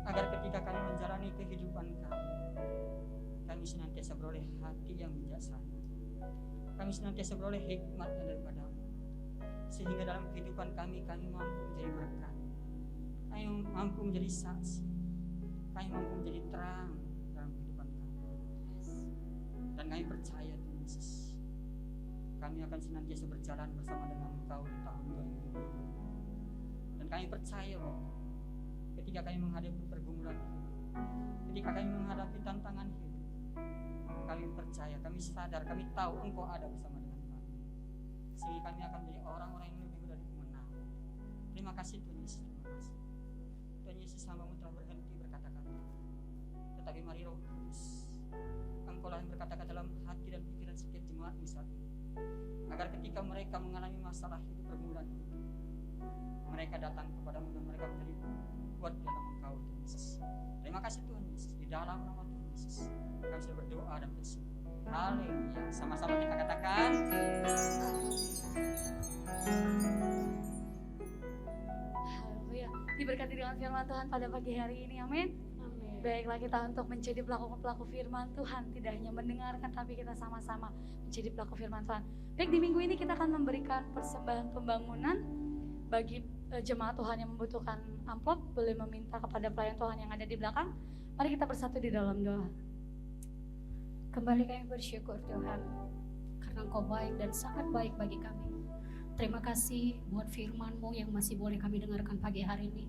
agar ketika kami menjalani kehidupan kami senantiasa beroleh hati yang bijaksana. Kami senantiasa beroleh hikmat daripada-Mu, sehingga dalam kehidupan kami mampu menjadi berkat, kami mampu menjadi saksi, kami mampu menjadi terang dalam kehidupan kami. Dan kami percaya Tuhan Yesus, kami akan senantiasa berjalan bersama dengan Engkau di tahun 2020. Dan kami percaya Bapak, ketika kami menghadapi pergumulan hidup, ketika kami menghadapi tantangan hidup, kami percaya, kami sadar, kami tahu Engkau ada bersama dengan kami, sehingga kami akan menjadi orang-orang yang lebih dari pemenang. Terima kasih Tuhan Yesus, terima kasih Tuhan Yesus. Hamba-Mu telah berhenti berkata-kata, tetapi mari Roh Kudus, Engkau-lah yang berkata-kata dalam hati dan pikiran setiap jemaat-Mu saat ini, agar ketika mereka mengalami masalah hidup, pergumulan hidup, mereka datang kepadamu dan mereka menjadi kuat dalam Engkau Tuhan Yesus. Terima kasih Tuhan Yesus, di dalam nama Tuhan Yesus kami sudah berdoa dan bersyukur. Haleluya. Sama-sama kita katakan Haleluya. Diberkati dengan firman Tuhan pada pagi hari ini, amin. Baiklah, kita untuk menjadi pelaku-pelaku firman Tuhan, tidak hanya mendengarkan tapi kita sama-sama menjadi pelaku firman Tuhan. Baik, di minggu ini kita akan memberikan persembahan pembangunan bagi jemaat Tuhan yang membutuhkan amplop. Boleh meminta kepada pelayan Tuhan yang ada di belakang. Mari kita bersatu di dalam doa. Kembali kami bersyukur Tuhan, karena Engkau baik dan sangat baik bagi kami. Terima kasih buat firman-Mu yang masih boleh kami dengarkan pagi hari ini.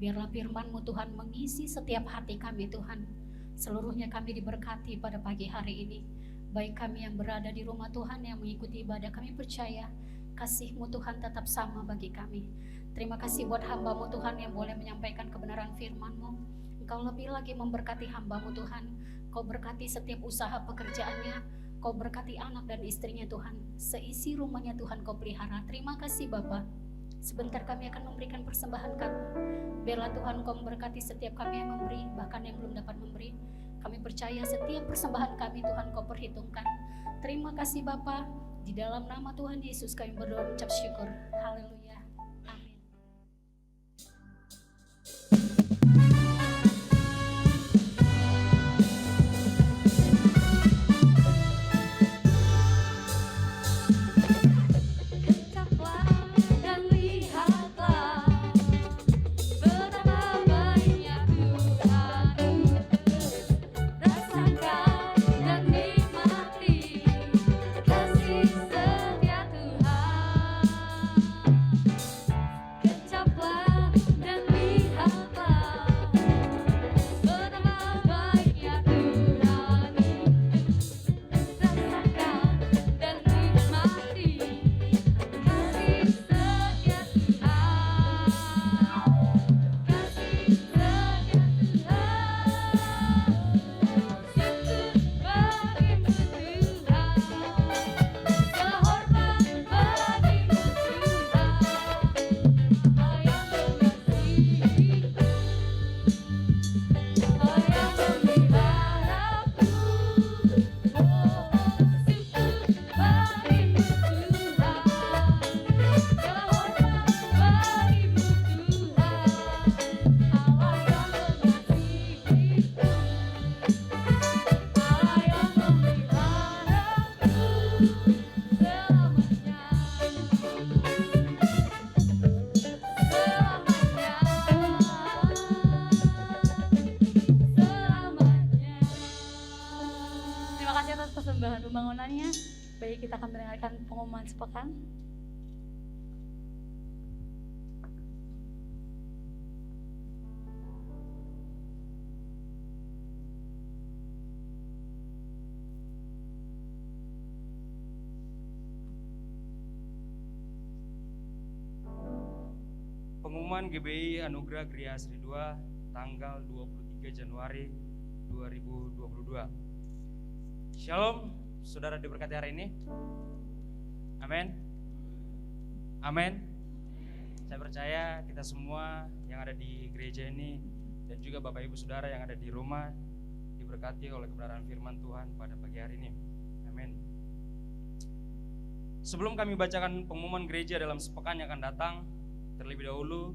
Biarlah firman-Mu Tuhan mengisi setiap hati kami Tuhan. Seluruhnya kami diberkati pada pagi hari ini. Baik kami yang berada di rumah Tuhan yang mengikuti ibadah, kami percaya kasih-Mu Tuhan tetap sama bagi kami. Terima kasih buat hamba-Mu Tuhan yang boleh menyampaikan kebenaran firman-Mu. Engkau lebih lagi memberkati hamba-Mu Tuhan. Kau berkati setiap usaha pekerjaannya, Kau berkati anak dan istrinya Tuhan, seisi rumahnya Tuhan Kau pelihara. Terima kasih Bapa. Sebentar kami akan memberikan persembahan kami. Biarlah Tuhan Kau memberkati setiap kami yang memberi, bahkan yang belum dapat memberi. Kami percaya setiap persembahan kami Tuhan Kau perhitungkan. Terima kasih Bapa. Di dalam nama Tuhan Yesus kami berdoa mengucap syukur. Haleluya. Amin. Persembahan pembangunannya. Baik, kita akan mendengarkan pengumuman sepekan. Pengumuman GBI Anugerah Gria Asri 2 tanggal 23 Januari 2022. Shalom, saudara diberkati hari ini. Amin. Amin. Saya percaya kita semua yang ada di gereja ini dan juga Bapak Ibu Saudara yang ada di rumah diberkati oleh kebenaran firman Tuhan pada pagi hari ini. Amin. Sebelum kami bacakan pengumuman gereja dalam sepekan yang akan datang, terlebih dahulu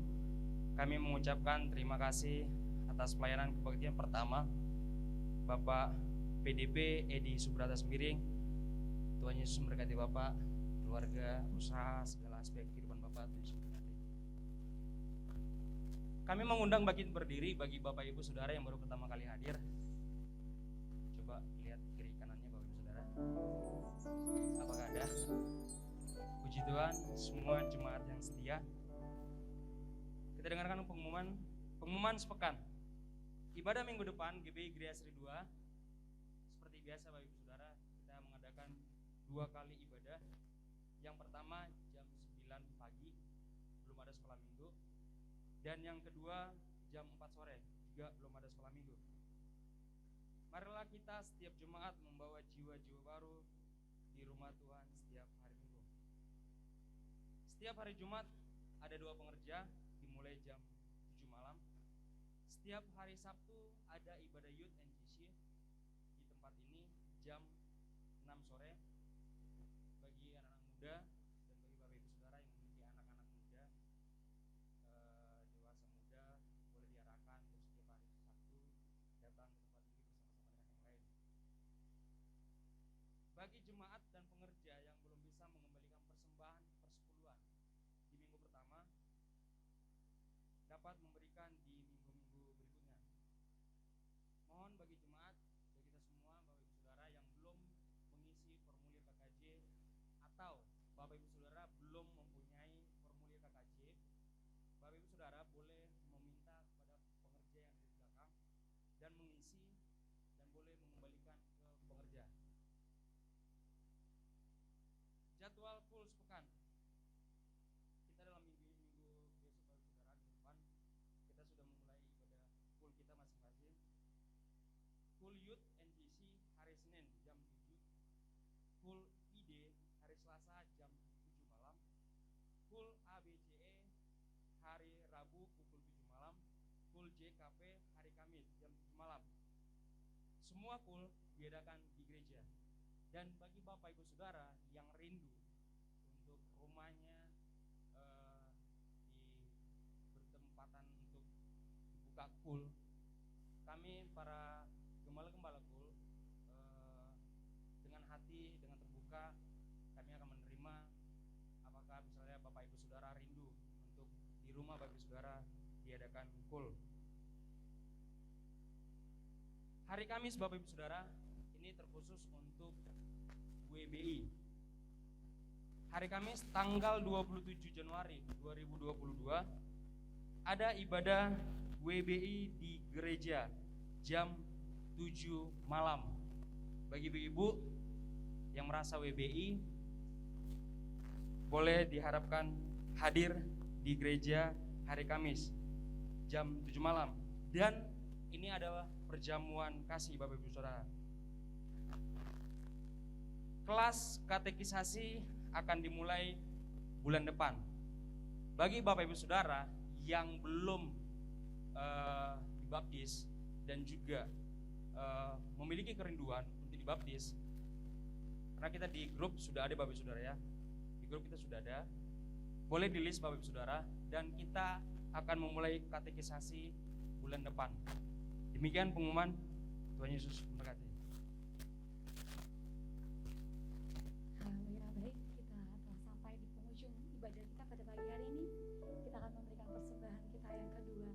kami mengucapkan terima kasih atas pelayanan kebaktian pertama Bapak PDP Edi Subrata Semiring. Tuhan Yesus memberkati Bapak, keluarga, usaha, segala aspek kehidupan Bapak. Tuhan Yesus memberkati. Kami mengundang bagi berdiri bagi Bapak Ibu Saudara yang baru pertama kali hadir. Coba lihat kiri kanannya Bapak Ibu Saudara. Apakah ada? Puji Tuhan, semua jemaat yang setia. Kita dengarkan pengumuman sepekan. Ibadah minggu depan GBI Gereja Sri 2. Seperti biasa Bapak Ibu Saudara, kita mengadakan 2 kali ibadah. Yang pertama jam 9 pagi, belum ada sekolah minggu. Dan yang kedua jam 4 sore, juga belum ada sekolah minggu. Marilah kita setiap jemaat membawa jiwa-jiwa baru di rumah Tuhan setiap hari Minggu. Setiap hari Jumat ada 2 pengerja dimulai jam 7 malam. Setiap hari Sabtu ada ibadah Youth NGC di tempat ini jam 6 sore. Bagi anak-anak muda dan bagi Bapak Ibu Saudara yang memiliki anak-anak muda, dewasa muda, boleh diarahkan untuk setiap hari Sabtu datang ke tempat ini bersama-sama dengan yang lain. Bagi jemaat dan pengerja yang belum bisa mengembalikan persembahan persepuluhan di minggu pertama, dapat memberikan di minggu-minggu berikutnya. Mohon bagi jemaat, bagi kita semua, Bapak Ibu Saudara yang belum mengisi formulir KKJ atau Bapak Ibu Saudara belum mempunyai formulir KKJ, Bapak Ibu Saudara boleh meminta kepada pengerja yang ada di belakang dan mengisi dan boleh mengembalikan ke pengerja. Jadwal full sepekan. Kita dalam minggu besok Bapak Ibu Saudara di depan kita sudah memulai ibadah full kita masing-masing. Full Youth NGC hari Senin jam 7. Full ID hari Selasa jam 7 malam. Full ABCE hari Rabu pukul 7 malam. Full JKP hari Kamis jam 7 malam. Semua full diadakan di gereja. Dan bagi Bapak Ibu Saudara yang rindu untuk rumahnya bertempatan untuk dibuka full, kami para gembala-gembala full dengan hati, dengan terbuka, kami akan menerima apakah misalnya Bapak Ibu Saudara rindu untuk di rumah Bapak Ibu Saudara diadakan full. Hari Kamis Bapak Ibu Saudara ini terkhusus untuk WBI. Hari Kamis tanggal 27 Januari 2022 ada ibadah WBI di gereja jam 7 malam. Bagi ibu-ibu yang merasa WBI boleh diharapkan hadir di gereja hari Kamis jam 7 malam. Dan ini adalah perjamuan kasih Bapak Ibu Saudara. Kelas katekisasi akan dimulai bulan depan. Bagi Bapak Ibu Saudara yang belum dibaptis dan juga memiliki kerinduan untuk dibaptis, karena kita di grup sudah ada Bapak Ibu Saudara ya. Di grup kita sudah ada. Boleh di list Bapak Ibu Saudara dan kita akan memulai katekisasi bulan depan. Demikian pengumuman. Tuhan Yesus memberkati. Haleluya, baik, kita telah sampai di penghujung ibadah kita pada pagi hari ini. Kita akan memberikan persembahan kita yang kedua.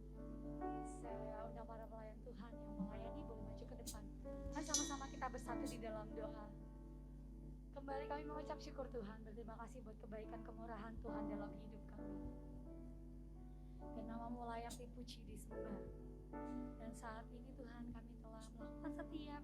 Saya undang para pelayan Tuhan yang melayani boleh maju ke depan. Mari sama-sama kita bersatu di dalam doa. Kembali kami mengucap syukur Tuhan, berterima kasih buat kebaikan kemurahan Tuhan dalam hidup kami. Dan nama-Mu layak dipuji, disembah. Dan saat ini Tuhan kami telah melakukan setiap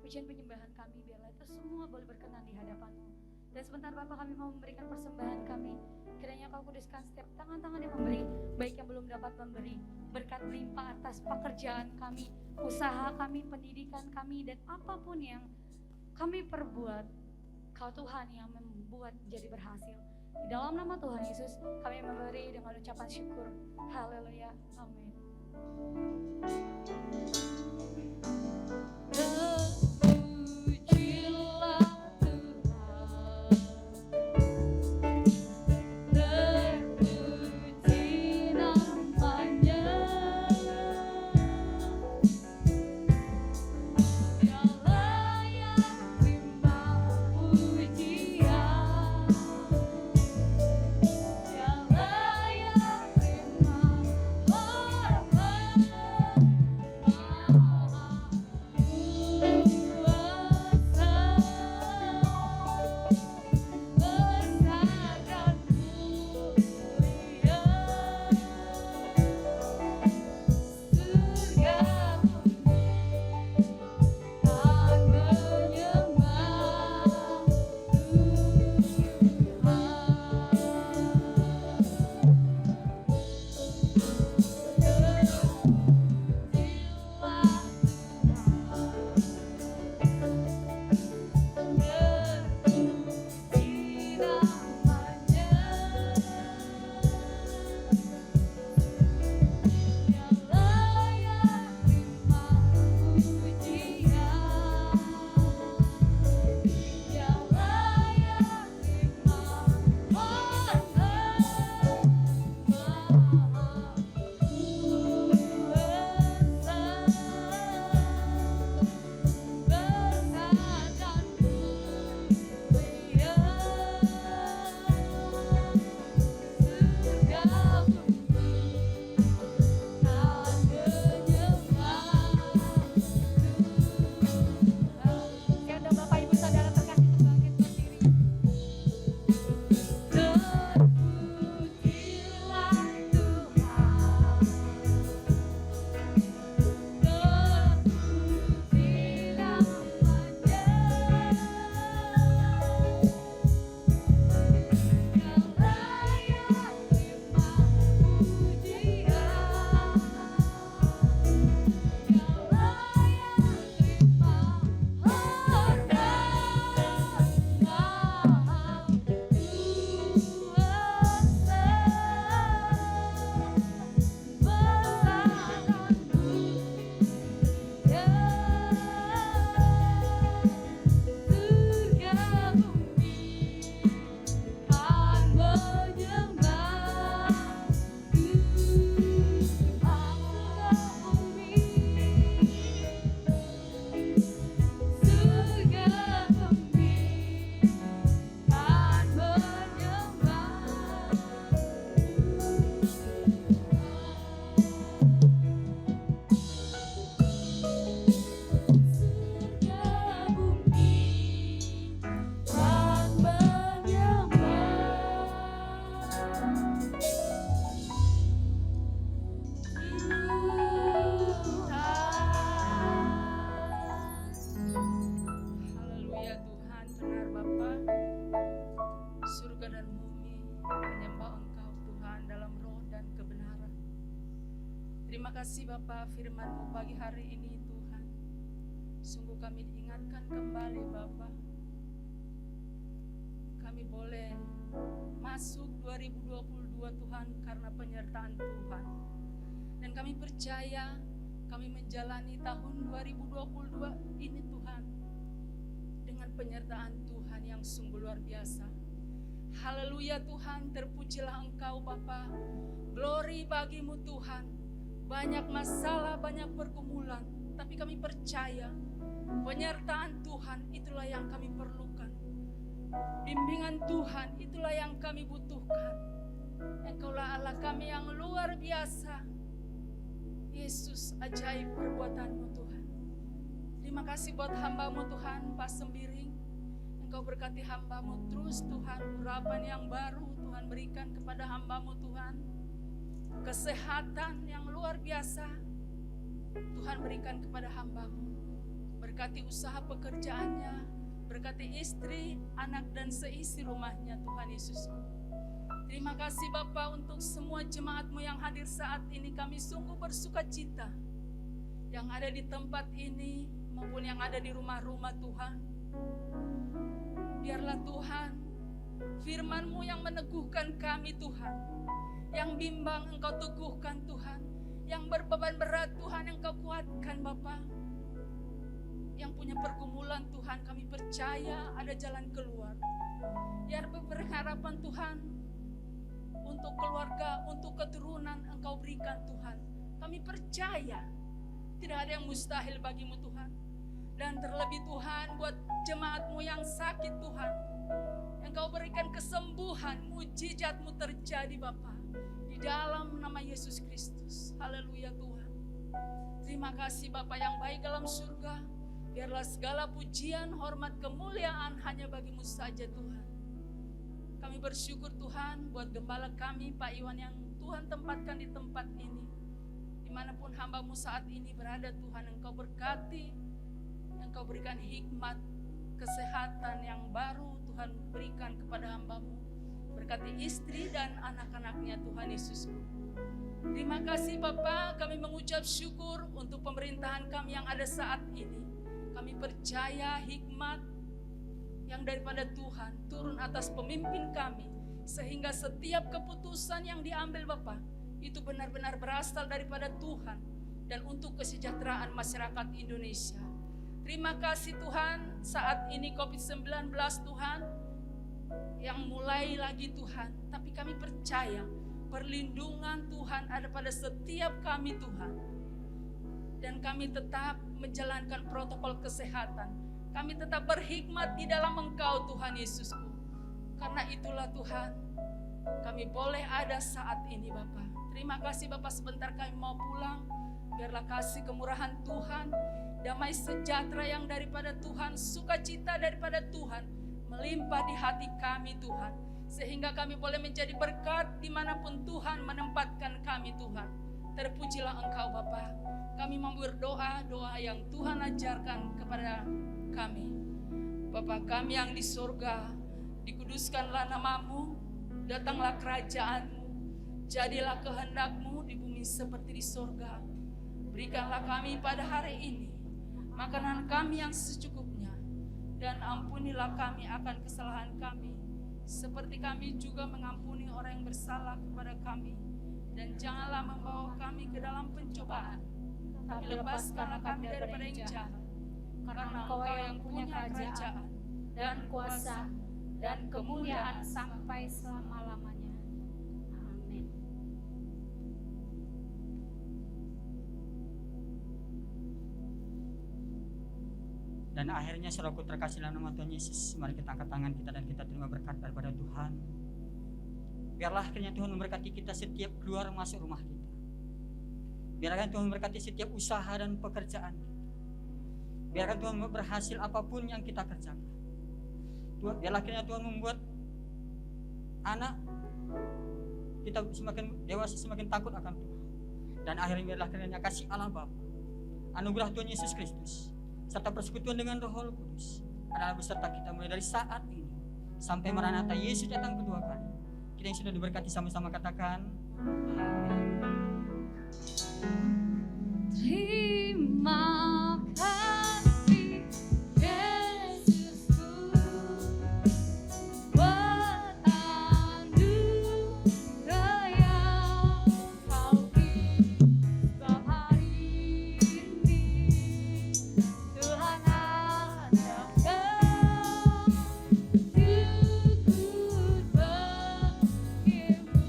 pujian penyembahan kami, biarlah itu semua boleh berkenan di hadapan-Mu. Dan sebentar Bapa kami mau memberikan persembahan kami, kiranya Kau kuduskan setiap tangan-tangan yang memberi, baik yang belum dapat memberi, berkat melimpah atas pekerjaan kami, usaha kami, pendidikan kami, dan apapun yang kami perbuat, Kau Tuhan yang membuat jadi berhasil. Di dalam nama Tuhan Yesus kami memberi dengan ucapan syukur. Haleluya, amin. Terpujilah Tuhan. Terima kasih Bapa, firman-Mu pagi hari ini Tuhan. Sungguh kami diingatkan kembali Bapa. Kami boleh masuk 2022 Tuhan karena penyertaan Tuhan. Dan kami percaya kami menjalani tahun 2022 ini Tuhan dengan penyertaan Tuhan yang sungguh luar biasa. Haleluya Tuhan, terpujilah Engkau Bapa. Glory bagimu Tuhan. Banyak masalah, banyak pergumulan, tapi kami percaya penyertaan Tuhan itulah yang kami perlukan. Bimbingan Tuhan itulah yang kami butuhkan. Engkaulah Allah kami yang luar biasa. Yesus, ajaib perbuatan-Mu Tuhan. Terima kasih buat hamba-Mu Tuhan, Pak Sembiring. Engkau berkati hamba-Mu terus Tuhan. Urapan yang baru Tuhan berikan kepada hamba-Mu Tuhan. Kesehatan yang luar biasa Tuhan berikan kepada hamba-Mu. Berkati usaha pekerjaannya, berkati istri, anak dan seisi rumahnya Tuhan Yesus. Terima kasih Bapa untuk semua jemaat-Mu yang hadir saat ini. Kami sungguh bersuka cita. Yang ada di tempat ini maupun yang ada di rumah-rumah Tuhan. Biarlah Tuhan firman-Mu yang meneguhkan kami Tuhan. Yang bimbang Engkau teguhkan Tuhan. Yang berbeban berat Tuhan Engkau kuatkan Bapa. Yang punya pergumulan Tuhan kami percaya ada jalan keluar. Biar berharapan Tuhan untuk keluarga, untuk keturunan Engkau berikan Tuhan. Kami percaya tidak ada yang mustahil bagimu Tuhan. Dan terlebih Tuhan buat jemaat-Mu yang sakit Tuhan. Engkau berikan kesembuhan, mujizat-Mu terjadi Bapa. Di dalam nama Yesus Kristus. Haleluya Tuhan. Terima kasih Bapa yang baik dalam surga. Biarlah segala pujian, hormat, kemuliaan hanya bagi-Mu saja Tuhan. Kami bersyukur Tuhan buat gembala kami Pak Iwan yang Tuhan tempatkan di tempat ini. Dimanapun hamba-Mu saat ini berada Tuhan, Engkau berkati, Engkau berikan hikmat, kesehatan yang baru Tuhan berikan kepada hamba-Mu. Berkati istri dan anak-anaknya Tuhan Yesus. Terima kasih Bapa, kami mengucap syukur untuk pemerintahan kami yang ada saat ini. Kami percaya hikmat yang daripada Tuhan turun atas pemimpin kami. Sehingga setiap keputusan yang diambil Bapa itu benar-benar berasal daripada Tuhan. Dan untuk kesejahteraan masyarakat Indonesia. Terima kasih Tuhan, saat ini COVID-19 Tuhan yang mulai lagi Tuhan. Tapi kami percaya perlindungan Tuhan ada pada setiap kami Tuhan. Dan kami tetap menjalankan protokol kesehatan. Kami tetap berhikmat di dalam Engkau Tuhan Yesusku. Karena itulah Tuhan, kami boleh ada saat ini Bapa. Terima kasih Bapa, sebentar kami mau pulang. Biarlah kasih kemurahan Tuhan, damai sejahtera yang daripada Tuhan, sukacita daripada Tuhan melimpah di hati kami Tuhan. Sehingga kami boleh menjadi berkat dimanapun Tuhan menempatkan kami Tuhan. Terpujilah Engkau Bapa. Kami mau berdoa, doa yang Tuhan ajarkan kepada kami. Bapa kami yang di surga, dikuduskanlah nama-Mu, datanglah kerajaan-Mu, jadilah kehendak-Mu di bumi seperti di surga. Berikanlah kami pada hari ini makanan kami yang secukupnya, dan ampunilah kami akan kesalahan kami, seperti kami juga mengampuni orang yang bersalah kepada kami. Dan janganlah membawa kami ke dalam pencobaan, tapi lepaskanlah kami daripada yang jahat. Karena Engkau yang punya kerajaan dan kuasa dan kemuliaan sampai selama-lamanya. Amin. Dan akhirnya saudaraku terkasih dalam nama Tuhan Yesus, mari kita angkat tangan kita dan kita terima berkat daripada Tuhan. Biarlah akhirnya Tuhan memberkati kita setiap keluar masuk rumah kita. Biarlah Tuhan memberkati setiap usaha dan pekerjaan kita. Biarkan Tuhan berhasil apapun yang kita kerjakan. Biarlah akhirnya Tuhan membuat anak kita semakin dewasa, semakin takut akan Tuhan. Dan akhirnya biarlah akhirnya kasih Allah Bapa, anugerah Tuhan Yesus Kristus, serta persekutuan dengan Roh Kudus adalah beserta kita mulai dari saat ini sampai Maranatha Yesus datang kedua kali. Kita yang sudah diberkati sama-sama katakan amin. Terima kasih Yesusku buat anugerah yang Kau beri setiap hari ini. Tuhan hanya Kau cukup bagimu.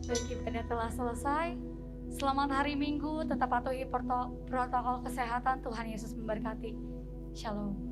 Baik, ibadah telah selesai. Selamat hari Minggu, tetap patuhi protokol kesehatan. Tuhan Yesus memberkati. Shalom.